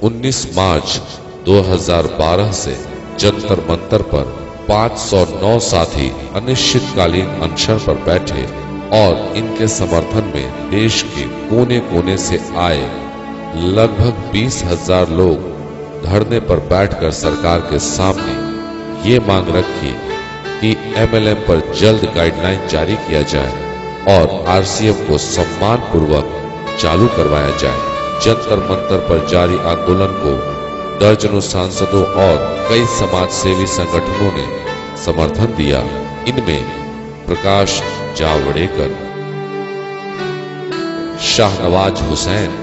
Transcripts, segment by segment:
19 मार्च 2012 से जंतर मंतर पर 509 साथी अनिश्चितकालीन अनशन पर बैठे और इनके समर्थन में देश के कोने कोने से आए लगभग 20,000 लोग धरने पर बैठकर सरकार के सामने ये मांग रखी कि MLM पर जल्द गाइडलाइन जारी किया जाए और RCM को सम्मान पूर्वक चालू करवाया जाए। जंतर मंतर पर जारी आंदोलन को दर्जनों सांसदों और कई समाज सेवी संगठनों ने समर्थन दिया। इनमें प्रकाश जावड़ेकर, शाहनवाज हुसैन,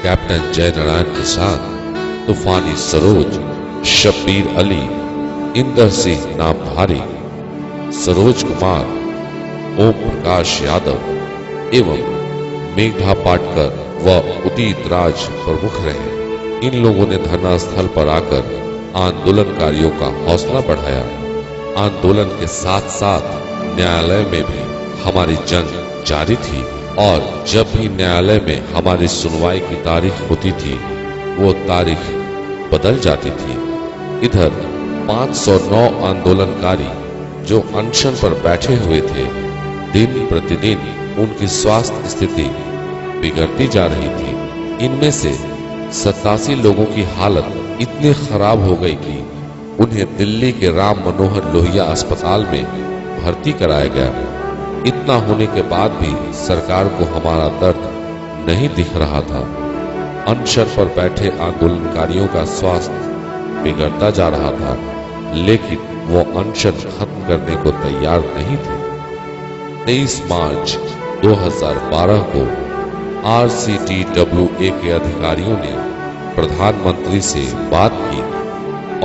कैप्टन जयनारायण प्रसाद, तूफानी सरोज, शब्बीर अली, इंदर सिंह नामधारी, सरोज कुमार, ओम प्रकाश यादव एवं मेघा पाटकर व उदित राज प्रमुख रहे। इन लोगों ने धरना स्थल पर आकर आंदोलनकारियों का हौसला बढ़ाया। आंदोलन के साथ साथ न्यायालय में भी हमारी जंग जारी थी और जब भी न्यायालय में हमारी सुनवाई की तारीख होती थी वो तारीख बदल जाती थी। इधर 509 आंदोलनकारी जो अनशन पर बैठे हुए थे, दिन प्रतिदिन उनकी स्वास्थ्य स्थिति बिगड़ती जा रही थी। इनमें से 87 लोगों की हालत इतनी खराब हो गई कि उन्हें दिल्ली के राम मनोहर लोहिया अस्पताल में भर्ती कराया गया। इतना होने के बाद भी सरकार को हमारा दर्द नहीं दिख रहा था। अनशन पर बैठे आंदोलनकारियों का स्वास्थ्य बिगड़ता जा रहा था, लेकिन वो अनशन खत्म करने को तैयार नहीं थे। 23 मार्च 2012 को RCTWA के अधिकारियों ने प्रधानमंत्री से बात की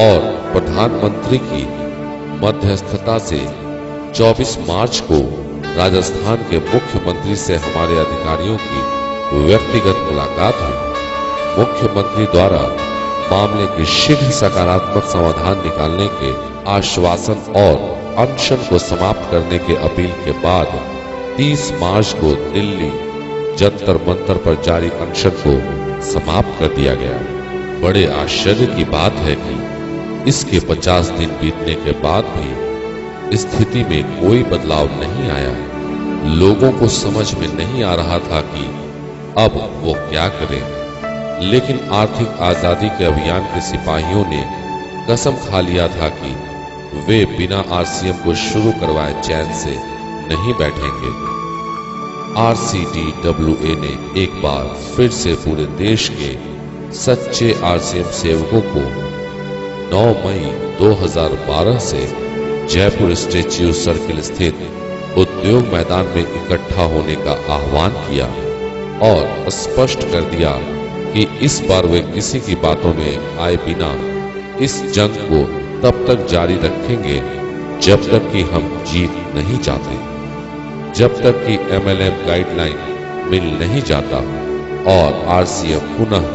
और प्रधानमंत्री की मध्यस्थता से 24 मार्च को राजस्थान के मुख्यमंत्री से हमारे अधिकारियों की व्यक्तिगत मुलाकात हुई। मुख्यमंत्री द्वारा मामले के शीघ्र सकारात्मक समाधान निकालने के आश्वासन और अनशन को समाप्त करने की अपील के बाद 30 मार्च को दिल्ली जंतर मंतर पर जारी अनशन को समाप्त कर दिया गया। बड़े आश्चर्य की बात है कि इसके 50 दिन बीतने के बाद भी स्थिति में कोई बदलाव नहीं आया। लोगों को समझ में नहीं आ रहा था कि अब वो क्या करें, लेकिन आर्थिक आजादी के अभियान के सिपाहियों ने कसम खा लिया था कि वे बिना RCM को शुरू करवाए चैन से नहीं बैठेंगे। RCTWA ने एक बार फिर से पूरे देश के सच्चे RCM सेवकों को 9 मई 2012 से जयपुर स्टैच्यू सर्किल स्थित उद्योग मैदान में इकट्ठा होने का आह्वान किया और स्पष्ट कर दिया कि इस बार वे किसी की बातों में आए बिना इस जंग को तब तक जारी रखेंगे जब तक कि हम जीत नहीं जाते, जब तक कि MLM गाइडलाइन मिल नहीं जाता और RCM पुनः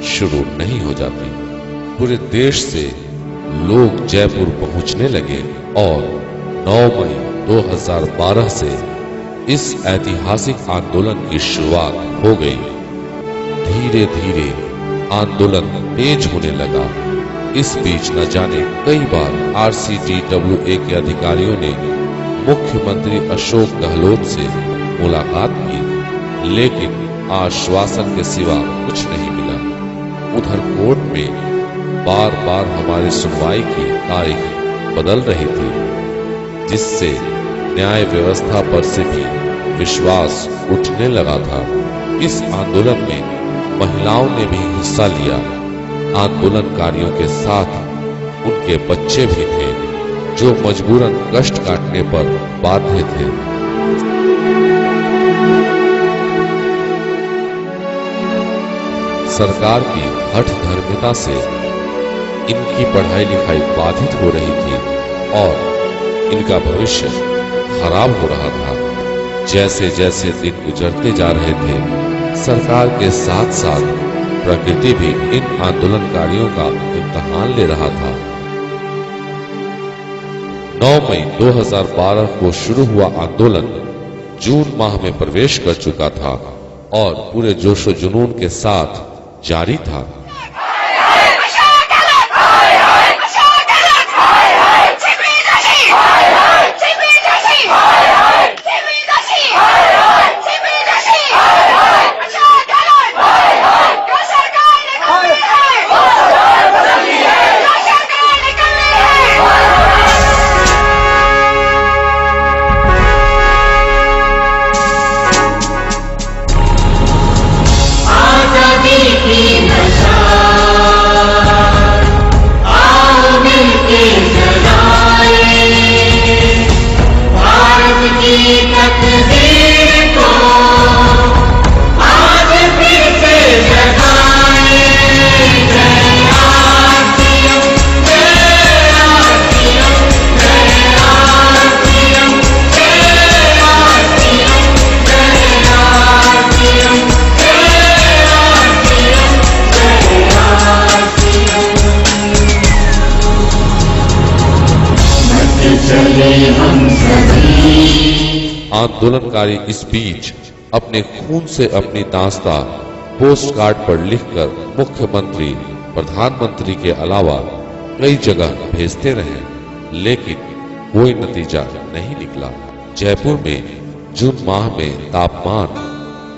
शुरू नहीं हो जाती। पूरे देश से लोग जयपुर पहुंचने लगे और 9 मई 2012 से इस ऐतिहासिक आंदोलन की शुरुआत हो गई। धीरे धीरे आंदोलन तेज होने लगा। इस बीच न जाने कई बार RCTWA के अधिकारियों ने मुख्यमंत्री अशोक गहलोत से मुलाकात की, लेकिन आश्वासन के सिवा कुछ नहीं मिला। उधर कोर्ट में बार बार हमारी सुनवाई की तारीख बदल रही थी, जिससे न्याय व्यवस्था पर से भी विश्वास उठने लगा था। इस आंदोलन में महिलाओं ने भी हिस्सा लिया। आंदोलनकारियों के साथ उनके बच्चे भी थे जो मजबूरन कष्ट काटने पर बाध्य थे। सरकार की हठधर्मिता से इनकी पढ़ाई लिखाई बाधित हो रही थी और इनका भविष्य खराब हो रहा था। जैसे जैसे दिन गुजरते जा रहे थे, सरकार के साथ साथ प्रकृति भी इन आंदोलनकारियों का इम्तिहान ले रहा था। 9 मई 2012 को शुरू हुआ आंदोलन जून माह में प्रवेश कर चुका था और पूरे जोशो जुनून के साथ जारी था। आंदोलनकारी इस बीच अपने खून से अपनी दास्ता पोस्ट कार्ड पर लिखकर मुख्यमंत्री, प्रधानमंत्री के अलावा कई जगह भेजते रहे, लेकिन कोई नतीजा नहीं निकला। जयपुर में जून माह में तापमान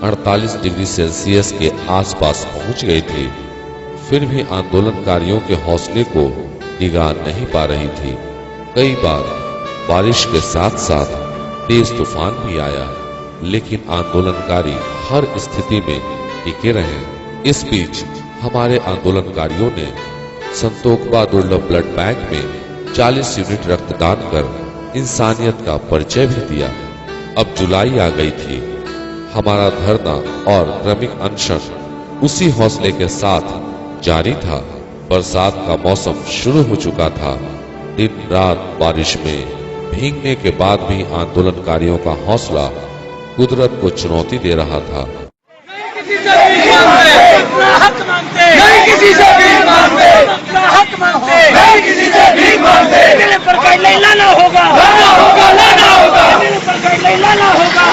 48 डिग्री सेल्सियस के आसपास पहुंच गई थी, फिर भी आंदोलनकारियों के हौसले को डिगा नहीं पा रही थी। कई बार बारिश के साथ साथ तेज तूफान भी आया, लेकिन आंदोलनकारी हर स्थिति में टिके रहे। इस बीच हमारे आंदोलनकारियों ने संतोखबा दुर्लभ ब्लड बैंक में 40 यूनिट रक्तदान कर इंसानियत का परिचय भी दिया। अब जुलाई आ गई थी। हमारा धरना और क्रमिक अनशन उसी हौसले के साथ जारी था। बरसात का मौसम शुरू हो चुका था। दिन रात बारिश में भीगने के बाद भी आंदोलनकारियों का हौसला कुदरत को चुनौती दे रहा था। किसी से भीख मांगते, हक मांगते, नहीं किसी से भीख मांगते, मेरे पर गाइडलाइन लाना होगा, मेरे पर गाइडलाइन लाना होगा।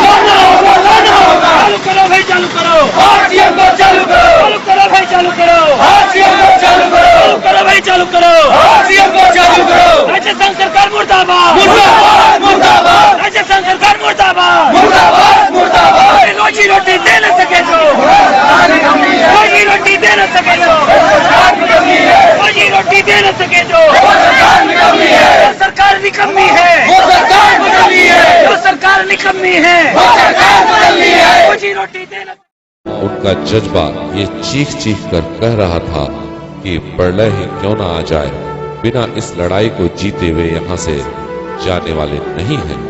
चालू करो भाई, चालू करो, आरसीएम को चालू करो, चालू करो भाई, चालू करो, आरसीएम को चालू करो, चालू करो भाई, चालू करो, आरसीएम को चालू करो। राज्य सरकार मुर्दाबाद, मुर्दाबाद, मुर्दाबाद, राज्य सरकार मुर्दाबाद, मुर्दाबाद, मुर्दाबाद। रोजी रोटी दे न सके तो, रोजी रोटी दे न सके तो, रोजी रोटी दे न सके तो सरकार निकम्मी है, जो सरकार निकम्मी है, रोजी रोटी दे न। उनका जज्बा ये चीख चीख कर कह रहा था कि प्रलय ही क्यों ना आ जाए, बिना इस लड़ाई को जीते हुए यहाँ से जाने वाले नहीं हैं।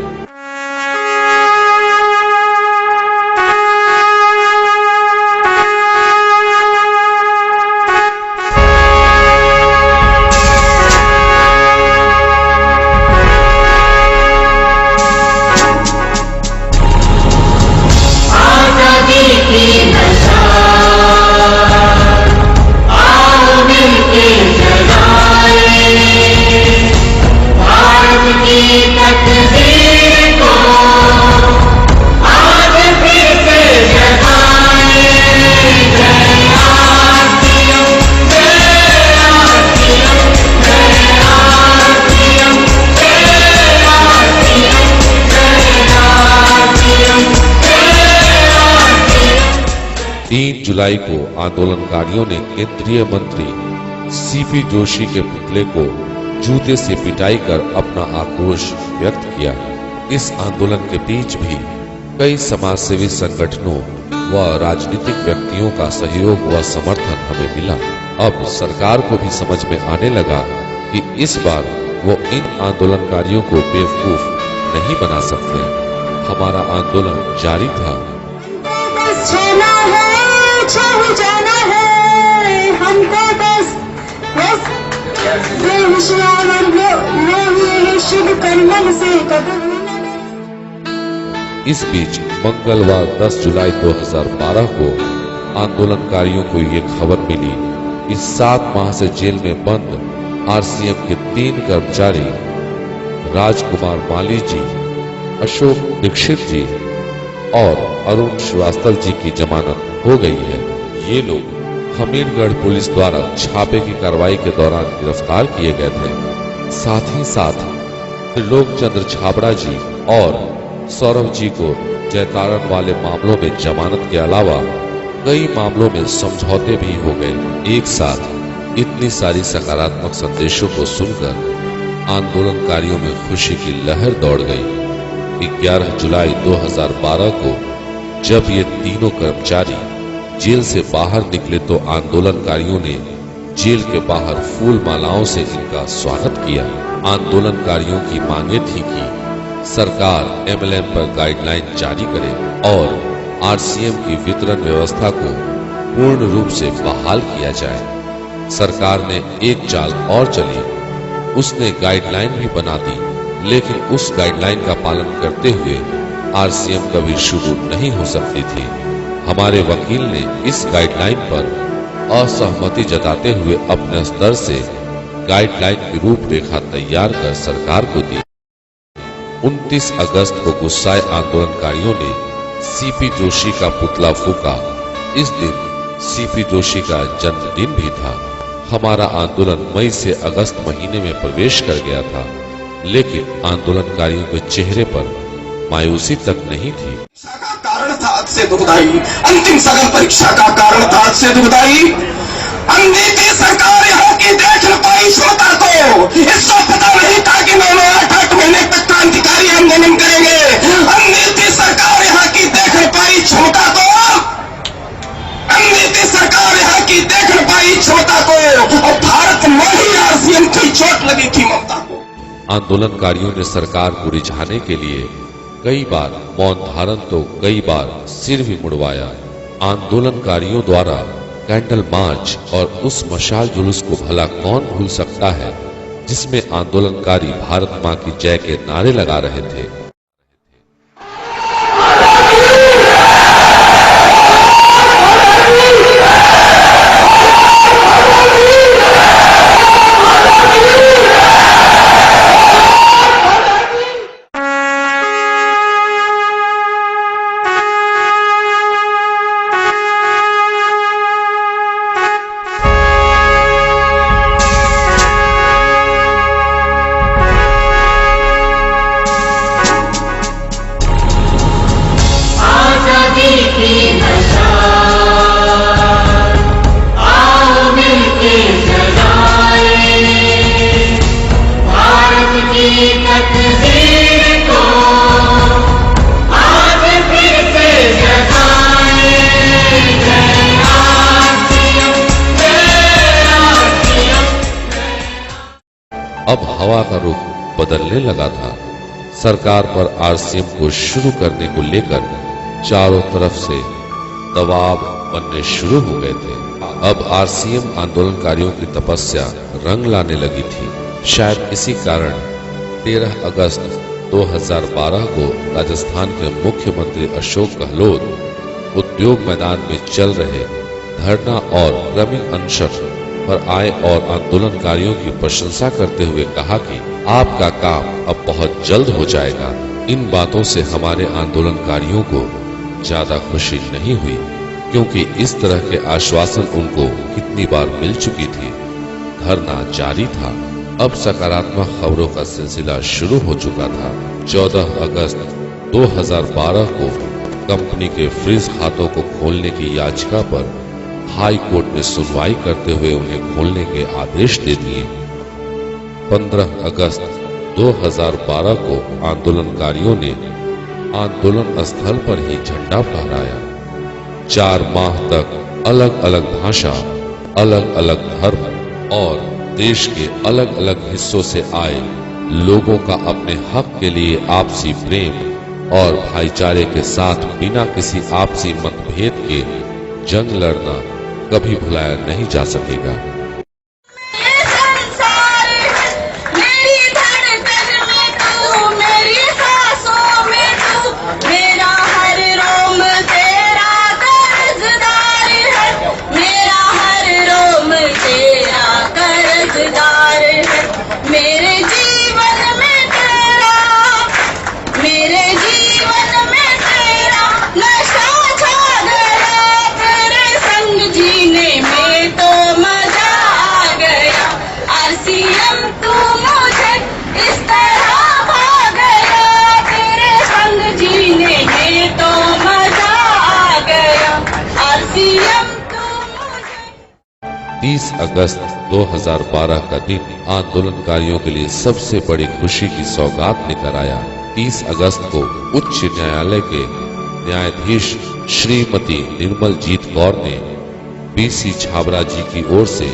जुलाई को आंदोलनकारियों ने केंद्रीय मंत्री सीपी जोशी के पुतले को जूते से पिटाई कर अपना आक्रोश व्यक्त किया। इस आंदोलन के बीच भी कई समाजसेवी संगठनों व राजनीतिक व्यक्तियों का सहयोग व समर्थन हमें मिला। अब सरकार को भी समझ में आने लगा कि इस बार वो इन आंदोलनकारियों को बेवकूफ नहीं बना सकते। हमारा आंदोलन जारी था। जाना है हमको बस शुभ कर्मन से। इस बीच मंगलवार 10 जुलाई 2012 को आंदोलनकारियों को ये खबर मिली कि 7 माह से जेल में बंद आरसीएम के 3 कर्मचारी राजकुमार माली जी, अशोक दीक्षित जी, और अरुण श्रीवास्तव जी की जमानत हो गई है। ये लोग हमीरगढ़ पुलिस द्वारा छापे की कार्रवाई के दौरान गिरफ्तार किए गए थे। साथ ही साथ त्रिलोक चंद्र छाबड़ा जी और सौरभ जी को जयतारण वाले मामलों में जमानत के अलावा कई मामलों में समझौते भी हो गए। एक साथ इतनी सारी सकारात्मक संदेशों को सुनकर आंदोलनकारियों में खुशी की लहर दौड़ गई। 11 जुलाई 2012 को जब ये तीनों कर्मचारी जेल से बाहर निकले तो आंदोलनकारियों ने जेल के बाहर फूल मालाओं से इनका स्वागत किया। आंदोलनकारियों की मांगे थी कि सरकार MLN पर गाइडलाइन जारी करे और RCM की वितरण व्यवस्था को पूर्ण रूप से बहाल किया जाए। सरकार ने एक चाल और चली, उसने गाइडलाइन भी बना दी, लेकिन उस गाइडलाइन का पालन करते हुए RCM कभी शुरू नहीं हो सकती थी। हमारे वकील ने इस गाइडलाइन पर असहमति जताते हुए अपने स्तर से गाइडलाइन की रूपरेखा तैयार कर सरकार को दी। 29 अगस्त को गुस्साए आंदोलनकारियों ने CP जोशी का पुतला फूका। इस दिन CP जोशी का जन्मदिन भी था। हमारा आंदोलन मई से अगस्त महीने में प्रवेश कर गया था, लेकिन आंदोलनकारियों के चेहरे पर मायूसी तक नहीं थी। कारण था आज से दुखदाई, अंतिम सघन परीक्षा का कारण था आज से दुखदाई। अननीति सरकार यहाँ की देख न पाई क्षमता को, इसको पता नहीं था कि 9-8 महीने तक क्रांतिकारी आंदोलन करेंगे। अननीति सरकार यहाँ की देख न पाई क्षमता को, अननीति सरकार यहाँ की देख न पाई क्षमता को, और भारत में ही RCM की चोट लगी थी ममता को। आंदोलनकारियों ने सरकार को रिझाने के लिए कई बार मौन धारण तो कई बार सिर भी मुड़वाया। आंदोलनकारियों द्वारा कैंडल मार्च और उस मशाल जुलूस को भला कौन भूल सकता है, जिसमें आंदोलनकारी भारत मां की जय के नारे लगा रहे थे। अब हवा का रुख बदलने लगा था। सरकार पर RCM को शुरू करने को लेकर चारों तरफ से दबाव बनने शुरू हो गए थे। अब RCM आंदोलनकारियों की तपस्या रंग लाने लगी थी। शायद इसी कारण 13 अगस्त 2012 को राजस्थान के मुख्यमंत्री अशोक गहलोत उद्योग मैदान में चल रहे धरना और क्रमिक अनशन पर आए और आंदोलनकारियों की प्रशंसा करते हुए कहा कि आपका काम अब बहुत जल्द हो जाएगा। इन बातों से हमारे आंदोलनकारियों को ज्यादा खुशी नहीं हुई, क्योंकि इस तरह के आश्वासन उनको कितनी बार मिल चुकी थी। धरना जारी था। अब सकारात्मक खबरों का सिलसिला शुरू हो चुका था। 14 अगस्त 2012 को कंपनी के फ्रीज खातों को खोलने की याचिका पर हाई कोर्ट ने सुनवाई करते हुए उन्हें खोलने के आदेश दे दिए। 15 अगस्त 2012 को आंदोलनकारियों ने आंदोलन स्थल पर ही झंडा फहराया। 4 माह तक अलग अलग भाषा, अलग अलग धर्म और देश के अलग अलग हिस्सों से आए लोगों का अपने हक के लिए आपसी प्रेम और भाईचारे के साथ बिना किसी आपसी मतभेद के जंग लड़ना कभी भुलाया नहीं जा सकेगा। 30 अगस्त 2012 का दिन आंदोलनकारियों के लिए सबसे बड़ी खुशी की सौगात लेकर आया। 30 अगस्त को उच्च न्यायालय के न्यायाधीश श्रीमती निर्मलजीत कौर ने बीसी छाबड़ा जी की ओर से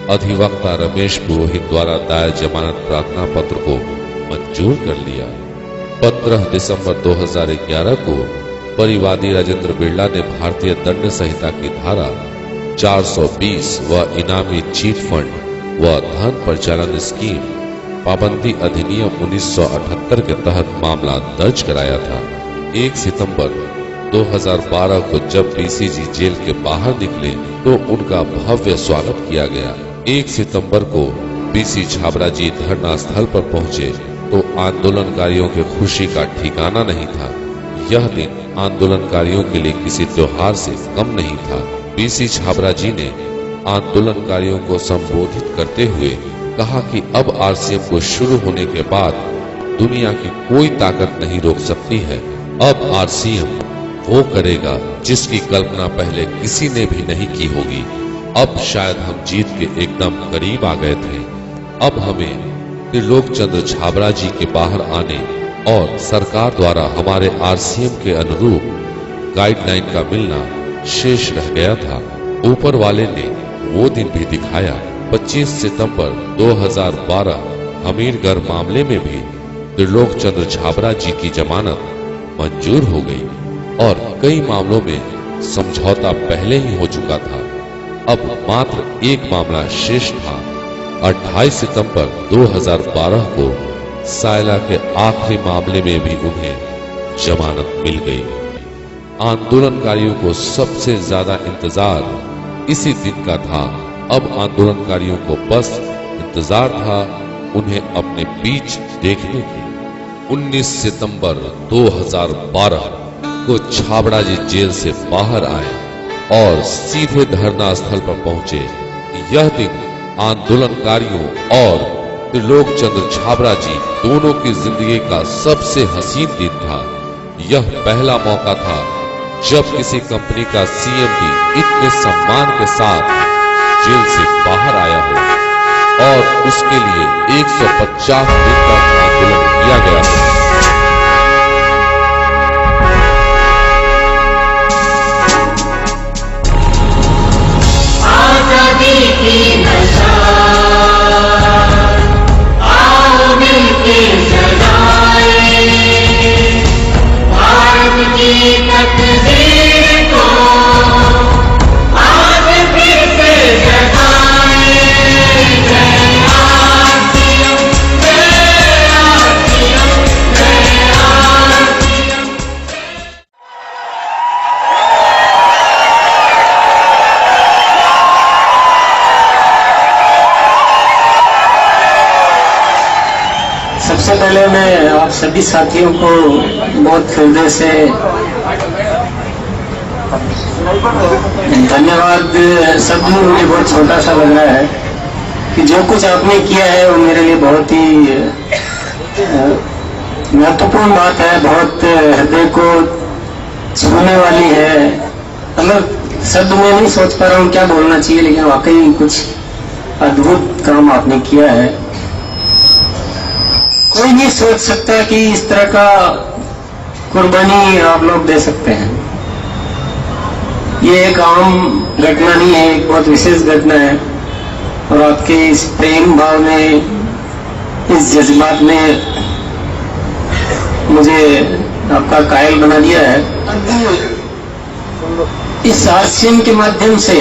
अधिवक्ता रमेश पुरोहित द्वारा दायर जमानत प्रार्थना पत्र को मंजूर कर लिया। 15 दिसंबर 2011 को परिवादी राजेंद्र बिरला ने भारतीय दंड संहिता की धारा 420 व इनामी चीट फंड व धन परिचालन स्कीम पाबंदी अधिनियम 1978 के तहत मामला दर्ज कराया था। 1 सितंबर 2012 को जब बीसी जी जेल के बाहर निकले तो उनका भव्य स्वागत किया गया। 1 सितंबर को बीसी छाबड़ा जी धरना स्थल पर पहुंचे तो आंदोलनकारियों की खुशी का ठिकाना नहीं था। यह दिन आंदोलनकारियों के लिए किसी त्योहार से कम नहीं था। बीसी छाबड़ा जी ने आंदोलनकारियों को संबोधित करते हुए कहा कि अब आरसीएम को शुरू होने के बाद दुनिया की कोई ताकत नहीं रोक सकती है। अब आरसीएम वो करेगा जिसकी कल्पना पहले किसी ने भी नहीं की होगी। अब शायद हम जीत के एकदम करीब आ गए थे। अब हमें त्रिलोक चंद्र छाबड़ा जी के बाहर आने और सरकार द्वारा हमारे आरसीएम के अनुरूप गाइडलाइन का मिलना शेष रह गया था। ऊपर वाले ने वो दिन भी दिखाया। 25 सितंबर 2012 हमीरगढ़ मामले में भी त्रिलोक चंद्र छाबड़ा जी की जमानत मंजूर हो गई और कई मामलों में समझौता पहले ही हो चुका था। अब मात्र एक मामला शेष था। 28 सितंबर 2012 को सायला के आखिरी मामले में भी उन्हें जमानत मिल गई। आंदोलनकारियों को सबसे ज्यादा इंतजार इसी दिन का था। अब आंदोलनकारियों को बस इंतजार था उन्हें अपने बीच देखने की। 19 सितंबर 2012 को छाबड़ा जी जेल से बाहर आए और सीधे धरना स्थल पर पहुंचे। यह दिन आंदोलनकारियों और त्रिलोक चंद्र छाबड़ा जी दोनों की जिंदगी का सबसे हसीन दिन था। यह पहला मौका था जब किसी कंपनी का सीएम भी इतने सम्मान के साथ जेल से बाहर आया हो और उसके लिए 150 दिन तक आंदोलन किया गया है। सबसे पहले मैं आप सभी साथियों को बहुत हृदय से धन्यवाद। सब मुझे बहुत छोटा सा लग रहा है कि जो कुछ आपने किया है वो मेरे लिए बहुत ही महत्वपूर्ण बात है, बहुत हृदय को छूने वाली है। मतलब शब्द में नहीं सोच पा रहा हूँ क्या बोलना चाहिए, लेकिन वाकई कुछ अद्भुत काम आपने किया है। कोई नहीं सोच सकता कि इस तरह का कुर्बानी आप लोग दे सकते हैं। ये एक आम घटना नहीं है, एक बहुत विशेष घटना है और आपके इस प्रेम भाव में, इस जज्बात ने मुझे आपका कायल बना दिया है। इस आरसीएम के माध्यम से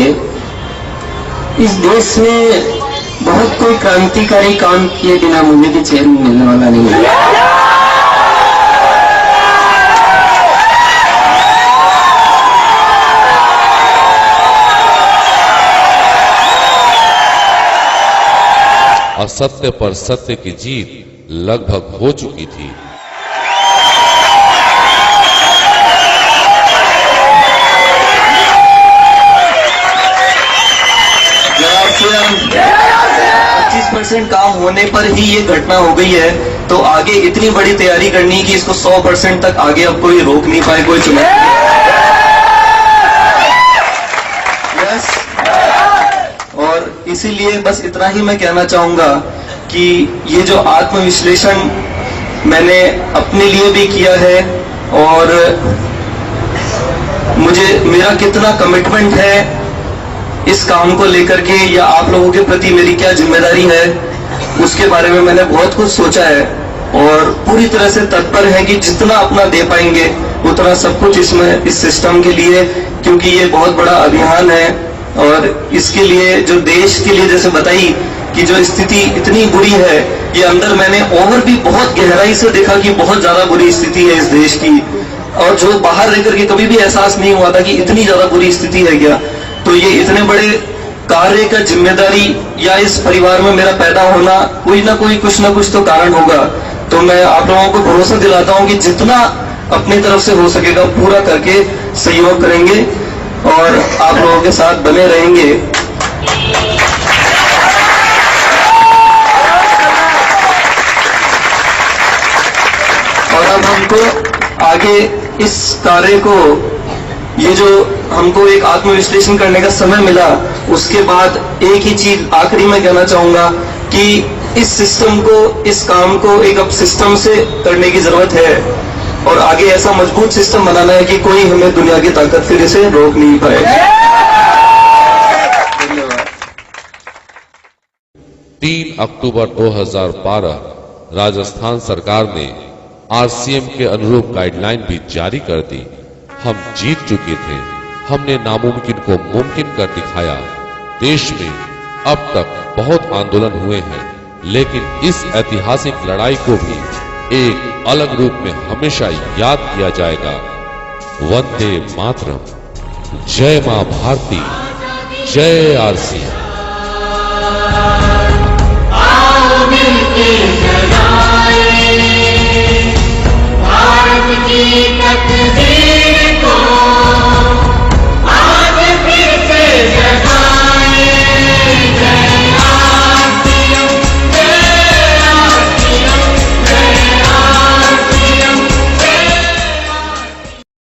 इस देश में बहुत कोई क्रांतिकारी काम किए बिना मुझे भी चैन मिलने वाला नहीं है। असत्य पर सत्य की जीत लगभग हो चुकी थी। जब 25% काम होने पर ही ये घटना हो गई है, तो आगे इतनी बड़ी तैयारी करनी कि इसको 100% तक आगे अब कोई रोक नहीं पाए, कोई चुनौती। और इसीलिए बस इतना ही मैं कहना चाहूंगा कि ये जो आत्मविश्लेषण मैंने अपने लिए भी किया है और मेरा कितना कमिटमेंट है इस काम को लेकर के या आप लोगों के प्रति मेरी क्या जिम्मेदारी है, उसके बारे में मैंने बहुत कुछ सोचा है और पूरी तरह से तत्पर है कि जितना अपना दे पाएंगे उतना सब कुछ इसमें इस सिस्टम के लिए, क्योंकि ये बहुत बड़ा अभियान है और इसके लिए जो देश के लिए जैसे बताई कि जो स्थिति इतनी बुरी है, ये अंदर मैंने और भी बहुत गहराई से देखा कि बहुत ज्यादा बुरी स्थिति है इस देश की, और जो बाहर रहकर के कभी भी एहसास नहीं हुआ था कि इतनी ज्यादा बुरी स्थिति है क्या। तो ये इतने बड़े कार्य का जिम्मेदारी या इस परिवार में मेरा पैदा होना कोई ना कोई कुछ ना कुछ तो कारण होगा। तो मैं आप लोगों को भरोसा दिलाता हूं कि जितना अपनी तरफ से हो सकेगा पूरा करके सहयोग करेंगे और आप लोगों के साथ बने रहेंगे। और अब हमको आगे इस कार्य को, ये जो हमको एक आत्मविश्लेषण करने का समय मिला, उसके बाद एक ही चीज आखिरी में कहना चाहूंगा कि इस सिस्टम को, इस काम को एक अब सिस्टम से करने की जरूरत है और आगे ऐसा मजबूत सिस्टम बनाना है कि कोई हमें दुनिया की ताकत फिर इसे रोक नहीं पाए। धन्यवाद। 3 अक्टूबर 2012 राजस्थान सरकार ने आरसीएम के अनुरूप गाइडलाइन भी जारी कर दी। हम जीत चुके थे, हमने नामुमकिन को मुमकिन कर दिखाया। देश में अब तक बहुत आंदोलन हुए हैं, लेकिन इस ऐतिहासिक लड़ाई को भी एक अलग रूप में हमेशा याद किया जाएगा। वंदे मातरम, जय मां भारती, जय आरसीएम। आओ मिलके जगाए भारत की